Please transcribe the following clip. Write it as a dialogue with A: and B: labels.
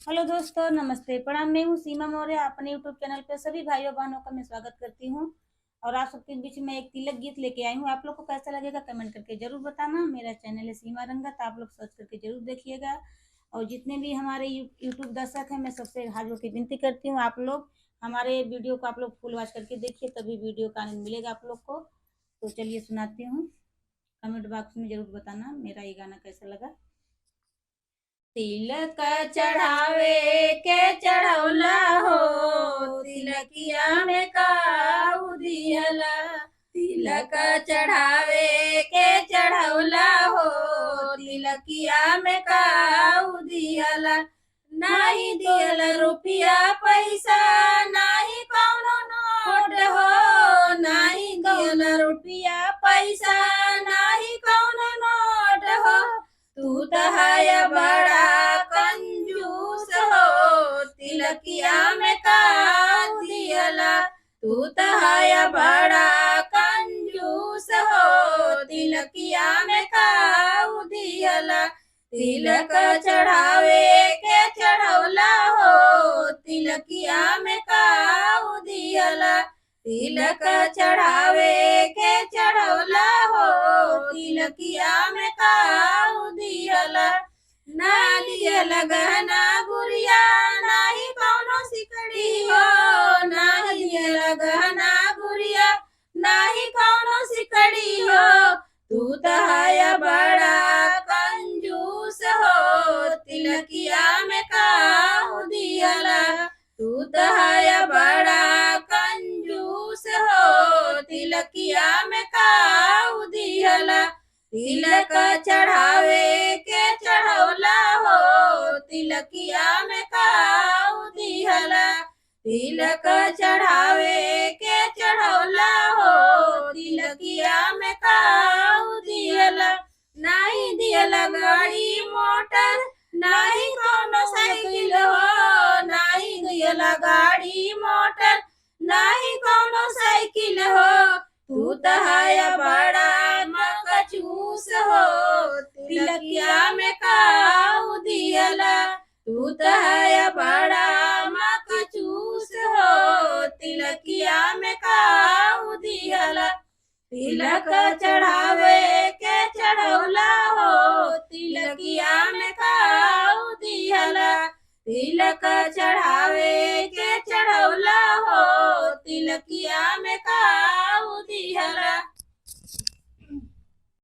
A: Hello दोस्तों, नमस्ते, प्रणाम। मैं हूँ सीमा मौर्य। अपने यूट्यूब चैनल पे सभी भाइयों बहनों का मैं स्वागत करती हूँ। और आप सबके बीच में एक तिलक गीत लेके आई हूँ। आप लोग को कैसा लगेगा कमेंट करके जरूर बताना। मेरा चैनल है सीमा रंगत, आप लोग सर्च करके जरूर देखिएगा। और जितने भी हमारे यूट्यूब दर्शक हैं, मैं सबसे हाथ जोड़ के विनती करती हूँ, आप लोग हमारे वीडियो को आप लोग फुल वॉच करके देखिए, तभी वीडियो का आनंद मिलेगा आप लोग को। तो चलिए सुनाती हूँ। कमेंट बॉक्स में जरूर बताना मेरा ये गाना कैसा लगा। तिलक चढ़ावे के चढ़ौला हो, तिलकिया में काऊ दियला। तिलक चढ़ावे के चढ़ौला हो, तिलकिया में काऊ दियला। नाही दियल रुपया पैसा, नाही कौनो नोट हो। नाही दियल रुपया पैसा, नाही कौनो नोट हो। तू तो है बड़ा कंजूस हो, तिलकिया में काऊ दियला। तू तो है बड़ा कंजूस हो, तिलकिया में काऊ दियला। तिलक चढ़ावे के चढ़ौला हो, तिलकिया में काऊ दियला। तिलक चढ़ावे के चढ़ौला हो, तिलकिया में काऊ दियला। ना दियल गहना गुड़िया, नाही कौनो सिकड़ी हो। नाही दियल गहना गुड़िया, नाही कौनो सिकड़ी हो। तू तो है बड़ा कंजूस हो, तिलकिया में काऊ दियला। तू तो है बड़ा कंजूस हो, तिलकिया में काऊ दियला। तिलक चढ़ावे के चढ़ौला हो, तिलकिया में काऊ दियला। तिलक चढ़ावे के चढ़ौला हो, तिलकिया में काऊ दियला। नाही दियला गाड़ी मोटर, नाही कौनो साइकिल हो। नाही दियला गाड़ी मोटर, नाही कौनो साइकिल हो। तू तो है बड़ा मकचूस हो, तिलकिया में काऊ दियला। तू तो है बड़ा मकचूस हो, तिलकिया में काऊ दियला। तिलक चढ़ावे के चढ़ौला हो, तिलकिया में काऊ दियला। तिलक चढ़ावे के चढ़ौला हो, तिलकिया में काऊ दियला।